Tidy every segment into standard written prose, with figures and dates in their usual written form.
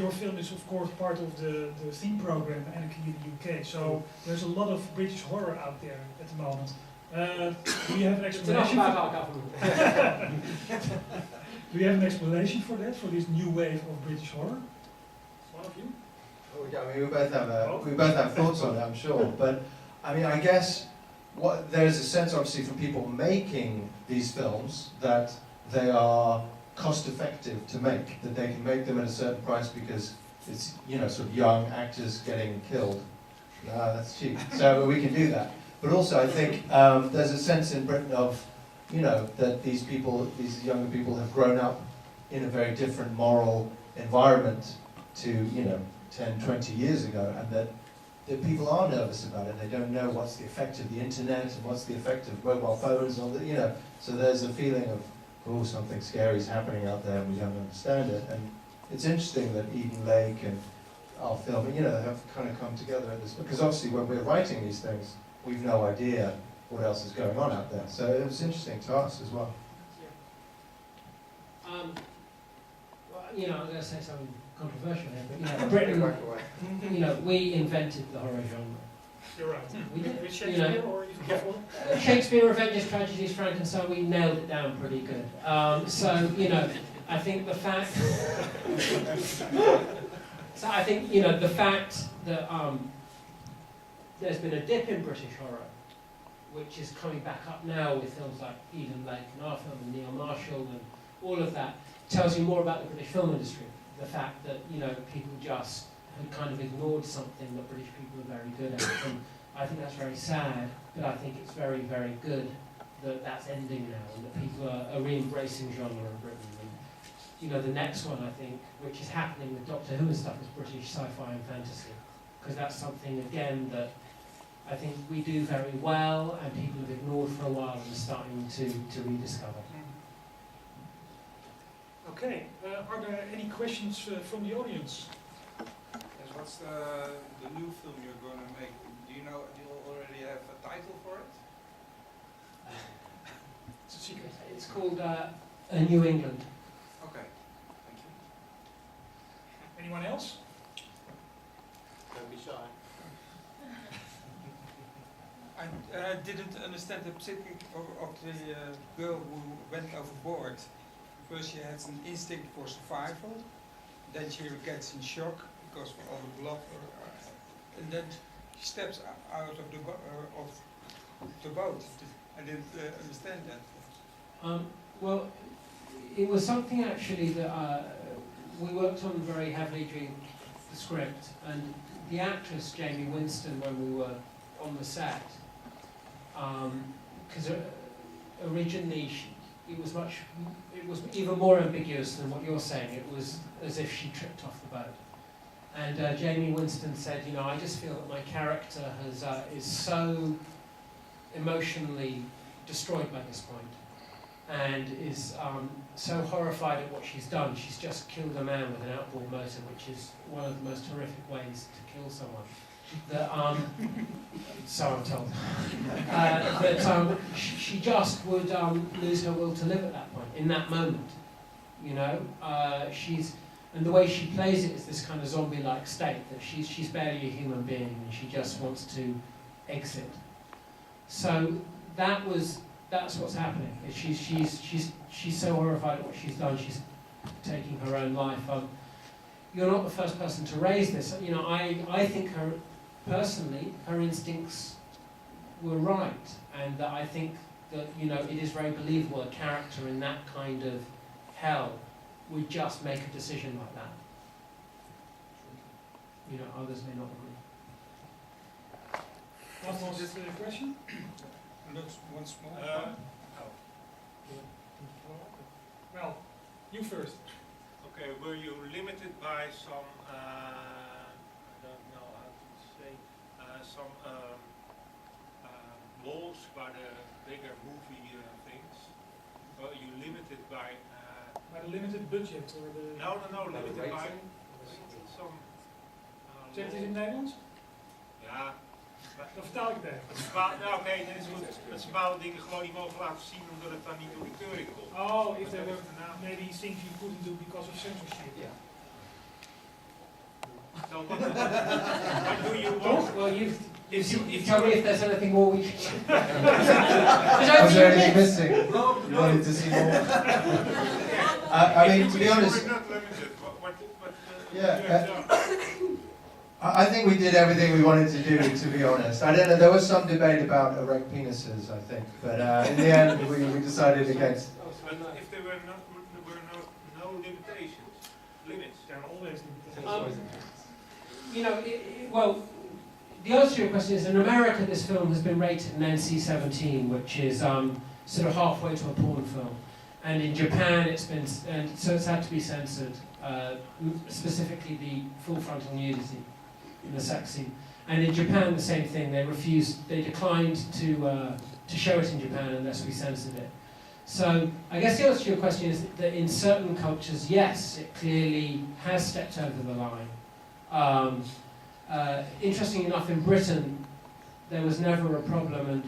your film is of course part of the theme program Anarchy in the UK, so there's a lot of British horror out there at the moment. Do you have an explanation? Do you have an explanation for that, for this new wave of British horror? One of you? Oh, yeah, I mean, we both have thoughts on it, I'm sure. But I mean, I guess there's a sense, obviously, from people making these films that they are cost-effective to make, that they can make them at a certain price because it's, you know, sort of young actors getting killed. That's cheap. So we can do that. But also, I think there's a sense in Britain of, you know, that these younger people have grown up in a very different moral environment to, you know, 10, 20 years ago, and that people are nervous about it. They don't know what's the effect of the internet and what's the effect of mobile phones and all that, you know. So there's a feeling of, oh, something scary is happening out there and we don't understand it. And it's interesting that Eden Lake and our film, you know, have kind of come together at this, because obviously when we're writing these things, we've no idea what else is going on out there. So it was interesting to us as well. Well, you know, I'm going to say something controversial here, but you know, Britain, you know, we invented the horror genre. You're right. We did. With Shakespeare, you know, or even before? Shakespeare, Revenges, Tragedies, Frankenstein, we nailed it down pretty good. So, you know, I think the fact... so I think, you know, the fact that there's been a dip in British horror, which is coming back up now with films like Eden Lake and our film and Neil Marshall and all of that, tells you more about the British film industry. The fact that, you know, people just had kind of ignored something that British people are very good at. And I think that's very sad, but I think it's very, very good that that's ending now and that people are re-embracing genre in Britain. And, you know, the next one, I think, which is happening with Doctor Who and stuff, is British sci-fi and fantasy. Because that's something, again, that I think we do very well and people have ignored for a while and are starting to rediscover. Okay, are there any questions from the audience? Yes, what's the new film you're going to make? Do you already have a title for it? It's a secret. It's called A New England. Okay, thank you. Anyone else? Don't be shy. I didn't understand the psychic of the girl who went overboard. First she has an instinct for survival, then she gets in shock because of all the blood, and then she steps out of the boat. I didn't understand that. Well, it was something actually that we worked on very heavily during the script, and the actress Jamie Winston, when we were on the set, because originally it was even more ambiguous than what you're saying. It was as if she tripped off the boat. And Jamie Winston said, you know, I just feel that my character is so emotionally destroyed by this point, and is so horrified at what she's done. She's just killed a man with an outboard motor, which is one of the most horrific ways to kill someone. That, so I'm told. That she just would lose her will to live at that point, in that moment. You know, and the way she plays it is this kind of zombie-like state that she's barely a human being and she just wants to exit. So that's what's happening. She's so horrified at what she's done. She's taking her own life. You're not the first person to raise this. You know, I think personally, her instincts were right, and that I think that, you know, it is very believable a character in that kind of hell would just make a decision like that. You know, others may not agree. One more question? One small one. Well, you first. Okay, were you limited by some, I don't know how to say, some laws by the bigger movie things? Were you limited by... By the limited budget or the... No, limited by some... Zeg het eens in het Nederlands? Ja. Dan vertaal ik het even. Oké, dat is goed. Dat ze bepaalde dingen gewoon niet mogen laten zien omdat het dan niet door de keuring komt. Oh, if there were maybe things you couldn't do because of censorship. Yeah. So what do you want? Well, you If tell me you if there's anything more we should. Was there anything missing? You wanted to see more? I mean, to be honest, We're not limited. What Yeah, you have done. I think we did everything we wanted to do, to be honest. I don't know, there was some debate about erect penises, I think, but in the end we decided against. But if there were no limitations, limits, There are always limitations. You know, well, the answer to your question is, in America this film has been rated an NC-17, which is sort of halfway to a porn film. And in Japan it's been, and so it's had to be censored, specifically the full frontal nudity in the sex scene. And in Japan the same thing, they declined to show it in Japan unless we censored it. So I guess the answer to your question is that in certain cultures, yes, it clearly has stepped over the line. Interestingly enough, in Britain, there was never a problem, and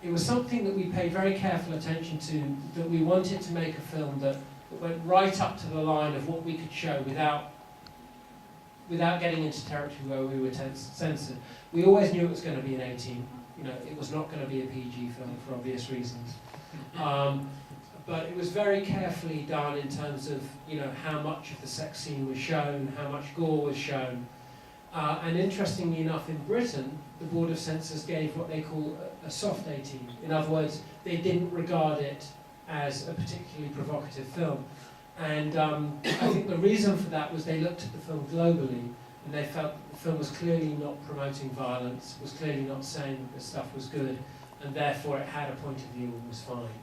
it was something that we paid very careful attention to, that we wanted to make a film that went right up to the line of what we could show without getting into territory where we were censored. We always knew it was going to be an 18. You know, it was not going to be a PG film for obvious reasons. But it was very carefully done in terms of, you know, how much of the sex scene was shown, how much gore was shown. And interestingly enough, in Britain, the Board of Censors gave what they call a soft 18. In other words, they didn't regard it as a particularly provocative film. And I think the reason for that was they looked at the film globally, and they felt that the film was clearly not promoting violence, was clearly not saying that the stuff was good, and therefore it had a point of view and was fine.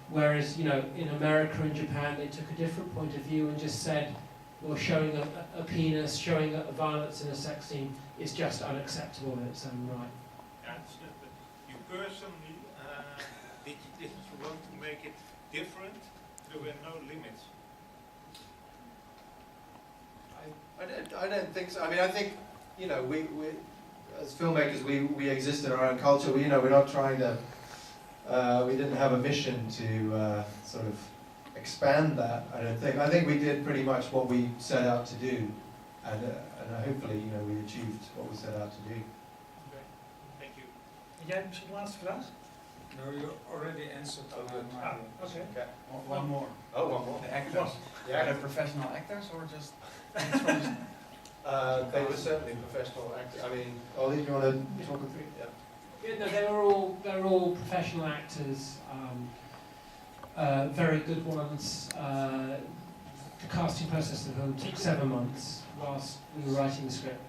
Whereas, you know, in America and Japan, they took a different point of view and just said, well, showing a penis, showing a violence in a sex scene is just unacceptable in its own right. Yeah, but you personally, did you want to make it different? There were no limits. I don't think so. I mean, I think, you know, we as filmmakers, we exist in our own culture. You know, we're not trying to, we didn't have a mission to sort of expand that, I don't think. I think we did pretty much what we set out to do, and hopefully, you know, we achieved what we set out to do. Okay. Thank you. Jij misschien de laatste vraag? No, you already answered my Okay. Okay. One more. Oh, one more. The actors. Yeah. Are they professional actors or just? They were certainly professional actors. I mean, Olly, do you want to talk us through? Yeah. Yeah, no, they were all professional actors, very good ones. The casting process of the film took 7 months whilst we were writing the script.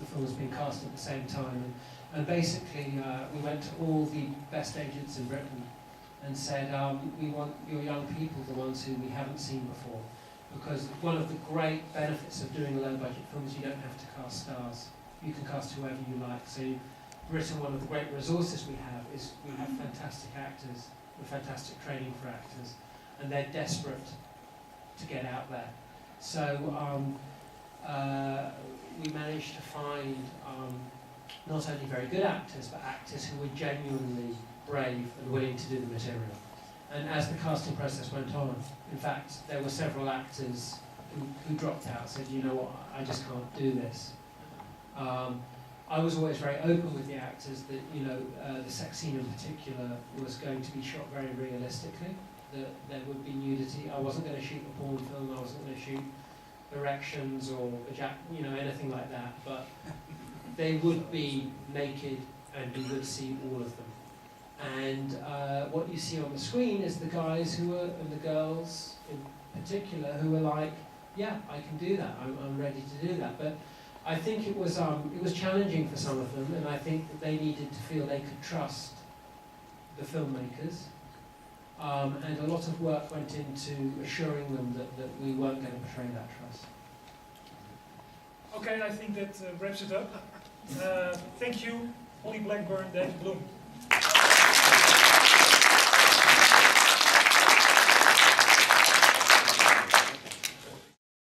The film was being cast at the same time, and basically we went to all the best agents in Britain and said, we want your young people, the ones who we haven't seen before, because one of the great benefits of doing a low-budget film is you don't have to cast stars. You can cast whoever you like. So Britain, one of the great resources we have is we have fantastic actors, with fantastic training for actors, and they're desperate to get out there. So we managed to find not only very good actors, but actors who were genuinely brave and willing to do the material. And as the casting process went on, in fact, there were several actors who dropped out, said, you know what, I just can't do this. I was always very open with the actors that, you know, the sex scene in particular was going to be shot very realistically, that there would be nudity. I wasn't going to shoot a porn film, I wasn't going to shoot erections or, you know, anything like that, but they would be naked and you would see all of them. And what you see on the screen is the guys who were, and the girls in particular, who were like, yeah, I can do that, I'm ready to do that. But I think it was challenging for some of them, and I think that they needed to feel they could trust the filmmakers. And a lot of work went into assuring them that we weren't going to betray that trust. Okay, I think that wraps it up. Thank you, Olly Blackburn, David Bloom.